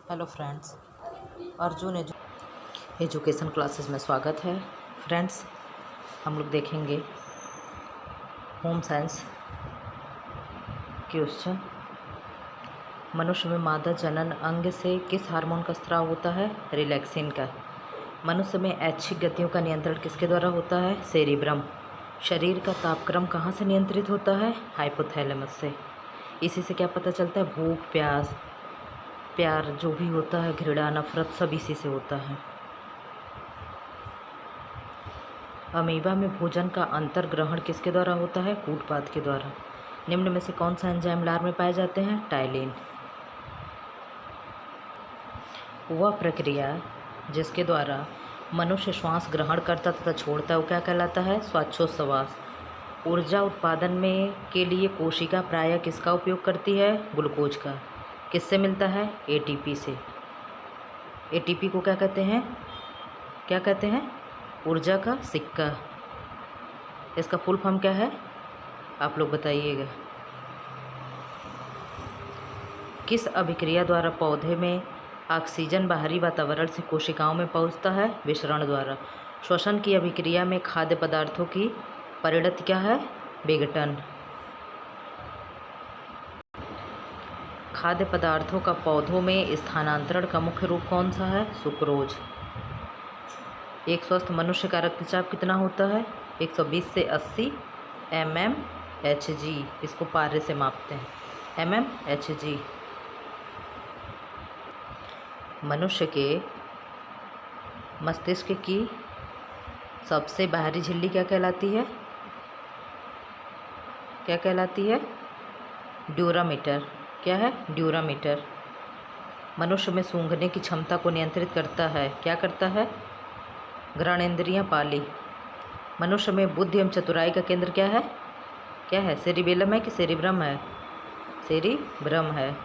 Hello friends, Arjun education classes में स्वागत है। फ्रेंड्स, हम लोग देखेंगे होम साइंस क्वेश्चन। मनुष्य में मादा जनन अंग से किस हार्मोन का स्राव होता है? रिलैक्सिन का। मनुष्य में ऐच्छिक गतियों का नियंत्रण किसके द्वारा होता है? सेरिब्रम। शरीर का तापक्रम कहाँ से नियंत्रित होता है? हाइपोथैलेमस से। इसी से क्या पता चलता है? भूख, प्यास, प्यार जो भी होता है, घृणा, नफरत, सब इसी से होता है। अमीबा में भोजन का अंतर ग्रहण किसके द्वारा होता है? कूटपाद के द्वारा। निम्न में से कौन सा एंजाइम लार में पाए जाते हैं? टाइलिन। वह प्रक्रिया जिसके द्वारा मनुष्य श्वास ग्रहण करता तथा छोड़ता है वो क्या कहलाता है? श्वासोच्छ्वास। ऊर्जा उत्पादन में के लिए कोशिका प्रायः किसका उपयोग करती है? ग्लूकोज का। किससे मिलता है? एटीपी से। एटीपी को क्या कहते हैं? क्या कहते हैं? ऊर्जा का सिक्का। इसका फुल फॉर्म क्या है? आप लोग बताइएगा। किस अभिक्रिया द्वारा पौधे में ऑक्सीजन बाहरी वातावरण से कोशिकाओं में पहुंचता है? विसरण द्वारा। श्वसन की अभिक्रिया में खाद्य पदार्थों की परिणति क्या है? विघटन। खाद्य पदार्थों का पौधों में स्थानांतरण का मुख्य रूप कौन सा है? सुक्रोज। एक स्वस्थ मनुष्य का रक्तचाप कितना होता है? 120 से 80 mmHg। इसको पारे से मापते हैं, mmHg। मनुष्य के मस्तिष्क की सबसे बाहरी झिल्ली क्या कहलाती है? क्या कहलाती है? ड्यूरामीटर। क्या है? ड्यूरामीटर। मनुष्य में सूंघने की क्षमता को नियंत्रित करता है। क्या करता है? घ्राणेंद्रियां पाली। मनुष्य में बुद्धि एवं चतुराई का केंद्र क्या है? क्या है? सेरिबेलम है कि सेरिब्रम है? सेरिब्रम है।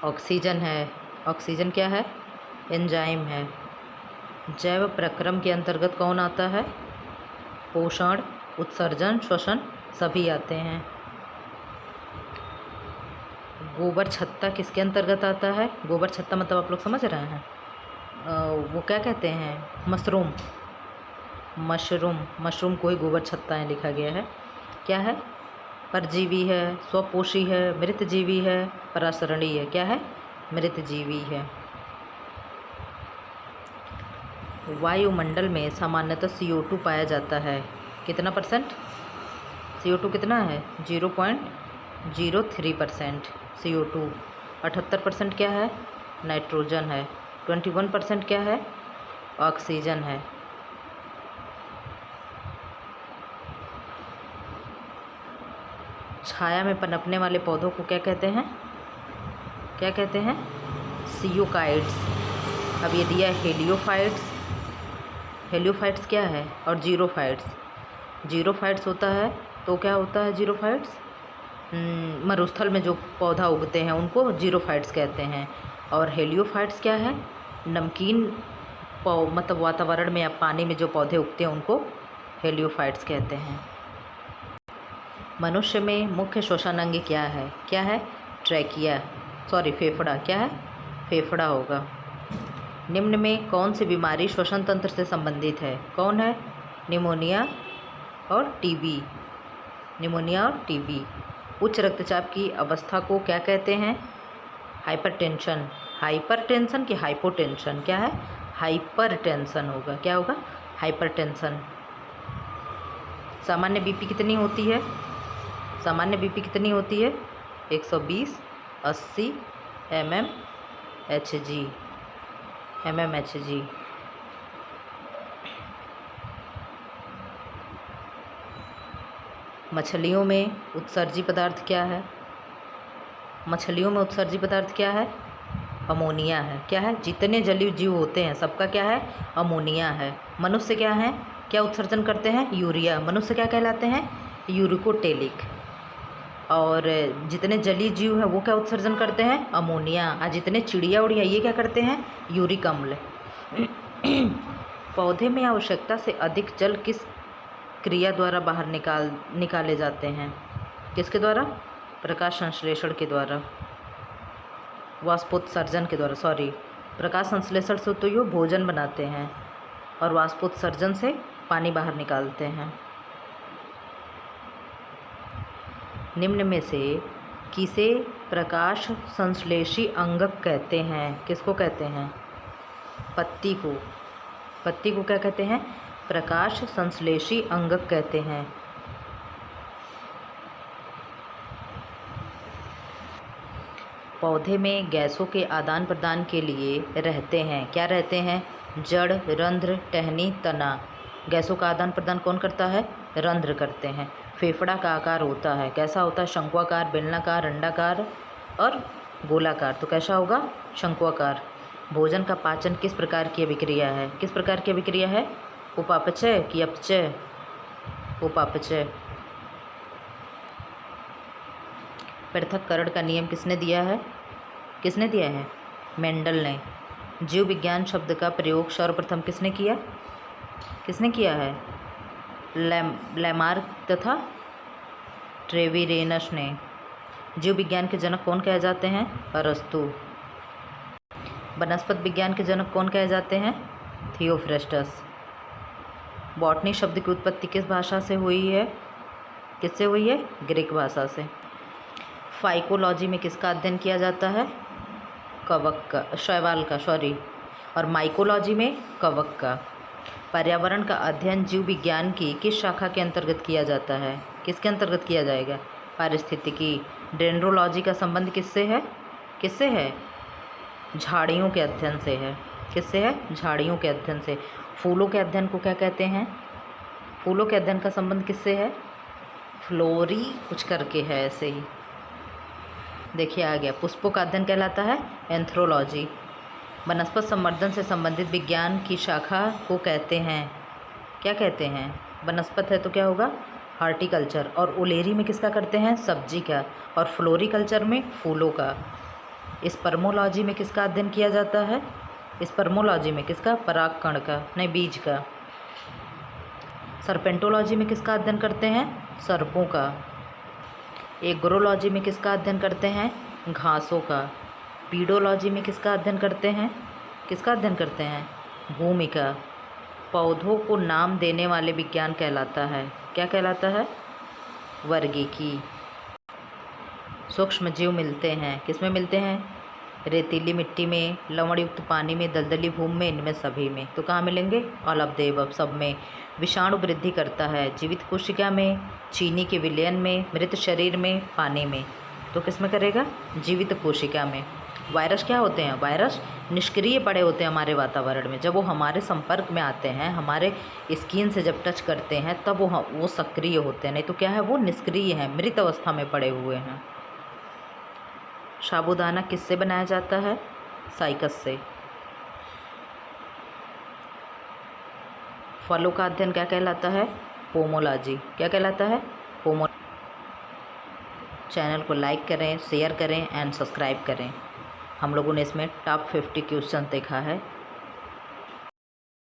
ऑक्सीजन है। ऑक्सीजन क्या है? एंजाइम है। जैव प्रक्रम के अंतर्गत कौन आता है? पोषण, उत्सर्जन, श्वसन सभी आते हैं। गोबर छत्ता किसके अंतर्गत आता है? गोबर छत्ता मतलब आप लोग समझ रहे हैं, वो क्या कहते हैं? मशरूम। मशरूम को ही गोबर छत्ताएँ लिखा गया है। क्या है? परजीवी है, स्वपोषी है, मृतजीवी है, परासरणी है। क्या है? मृतजीवी है। वायुमंडल में सामान्यतः CO2 पाया जाता है। कितना परसेंट? CO2 कितना है? 0.03% CO2। 78% क्या है? नाइट्रोजन है। 21% क्या है? ऑक्सीजन है। छाया में पनपने वाले पौधों को क्या कहते हैं? क्या कहते हैं? सियोकाइड्स। अब ये दिया है हेलियोफाइट्स। हेलियोफाइट्स क्या है? और जीरोफाइट्स। जीरोफाइट्स होता है तो क्या होता है? जीरोफाइट्स मरुस्थल में जो पौधा उगते हैं उनको जीरोफाइट्स कहते हैं। और हेलियोफाइट्स क्या है? नमकीन मतलब वातावरण में या पानी में जो पौधे उगते हैं उनको हेलियोफाइट्स कहते हैं। मनुष्य में मुख्य श्वसन अंग क्या है? क्या है? ट्रैकिया, फेफड़ा। क्या है? फेफड़ा होगा। निम्न में कौन सी बीमारी श्वसन तंत्र से संबंधित है? कौन है? निमोनिया और टीबी। निमोनिया और टीबी। उच्च रक्तचाप की अवस्था को क्या कहते हैं? हाइपरटेंशन। हाइपरटेंशन कि हाइपोटेंशन? क्या है? हाइपरटेंशन होगा। क्या होगा? हाइपरटेंशन। सामान्य बीपी कितनी होती है? सामान्य बीपी कितनी होती है? 120 80 mmHg। मछलियों में उत्सर्जी पदार्थ क्या है? मछलियों में उत्सर्जी पदार्थ क्या है? अमोनिया है। क्या है? जितने जलीय जीव होते हैं सबका क्या है? अमोनिया है। मनुष्य क्या है? क्या उत्सर्जन करते हैं? यूरिया। मनुष्य क्या कहलाते हैं? यूरिकोटेलिक। और जितने जलीय जीव हैं वो क्या उत्सर्जन करते हैं? अमोनिया। और जितने चिड़िया उड़िया ये क्या करते हैं? यूरिक अम्ल। पौधे में आवश्यकता से अधिक जल किस क्रिया द्वारा बाहर निकाले जाते हैं? किसके द्वारा? प्रकाश संश्लेषण के द्वारा। वाष्पोत्सर्जन के द्वारा, प्रकाश संश्लेषण से तो ये भोजन बनाते हैं और वाष्पोत्सर्जन से पानी बाहर निकालते हैं। निम्न में से किसे प्रकाश संश्लेषी अंगक कहते हैं? किसको कहते हैं? पत्ती को। पत्ती को क्या कहते हैं? प्रकाश संश्लेषी अंगक कहते हैं। पौधे में गैसों के आदान प्रदान के लिए रहते हैं। क्या रहते हैं? जड़, रंध्र, टहनी, तना। गैसों का आदान प्रदान कौन करता है? रंध्र करते हैं। फेफड़ा का आकार होता है, कैसा होता है? शंक्वाकार, बेलनाकार, अंडाकार और गोलाकार। तो कैसा होगा? शंक्वाकार। भोजन का पाचन किस प्रकार की अभिक्रिया है? किस प्रकार की अभिक्रिया है? उपापचय कि अपचय? उपापचय। पृथक्करण का नियम किसने दिया है? किसने दिया है? मेंडल ने। जीव विज्ञान शब्द का प्रयोग सर्वप्रथम किसने किया? किसने किया है? लैमार्क तथा ट्रेविरेनस ने। जीव विज्ञान के जनक कौन कहे जाते हैं? अरस्तु। वनस्पति विज्ञान के जनक कौन कहे जाते हैं? थियोफ्रेस्टस। बॉटनी शब्द की उत्पत्ति किस भाषा से हुई है? किससे हुई है? ग्रीक भाषा से। फाइकोलॉजी में किसका अध्ययन किया जाता है? कवक का, शैवाल का, और माइकोलॉजी में कवक का। पर्यावरण का अध्ययन जीव विज्ञान की किस शाखा के अंतर्गत किया जाता है? किसके अंतर्गत किया जाएगा? पारिस्थितिकी। डेंड्रोलॉजी का संबंध किससे है? किससे है? झाड़ियों के अध्ययन से है। किससे है? झाड़ियों के अध्ययन से। फूलों के अध्ययन को क्या कहते हैं? फूलों के अध्ययन का संबंध किससे है? फ्लोरी कुछ करके है ऐसे ही, देखिए आ गया। पुष्पों का अध्ययन कहलाता है एंथ्रोलॉजी। वनस्पति संवर्धन से संबंधित विज्ञान की शाखा को कहते हैं, क्या कहते हैं? वनस्पति है तो क्या होगा? हार्टिकल्चर। और ओलेरी में किसका करते हैं? सब्जी का। और फ्लोरिकल्चर में फूलों का। स्पर्मोलॉजी में किसका अध्ययन किया जाता है? स्पर्मोलॉजी में किसका? परागकण का, नहीं बीज का। सर्पेंटोलॉजी में किसका अध्ययन करते हैं? सर्पों का। एग्रोलॉजी में किसका अध्ययन करते हैं? घासों का। पीडोलॉजी में किसका अध्ययन करते हैं? किसका अध्ययन करते हैं? भूमि का। पौधों को नाम देने वाले विज्ञान कहलाता है, क्या कहलाता है? वर्गीकी। सूक्ष्म जीव मिलते हैं, किसमें मिलते हैं? रेतीली मिट्टी में, लवणयुक्त पानी में, दलदली भूमि में, इनमें सभी में। तो कहाँ मिलेंगे? ऑल ऑफ द एबव, सब में। विषाणु वृद्धि करता है जीवित कोशिका में, चीनी के विलयन में, मृत शरीर में, पानी में। तो किस में करेगा? जीवित कोशिका में। वायरस क्या होते हैं? वायरस निष्क्रिय पड़े होते हैं हमारे वातावरण में। जब वो हमारे संपर्क में आते हैं, हमारे स्किन से जब टच करते हैं, तब वो सक्रिय होते हैं, नहीं तो क्या है? वो निष्क्रिय हैं, मृत अवस्था में पड़े हुए हैं। साबूदाना किससे बनाया जाता है? साइकस से। फलों का अध्ययन क्या कहलाता है? पोमोलॉजी। क्या कहलाता है? पोमो। चैनल को लाइक करें, शेयर करें एंड सब्सक्राइब करें। हम लोगों ने इसमें टॉप 50 क्वेश्चन देखा है।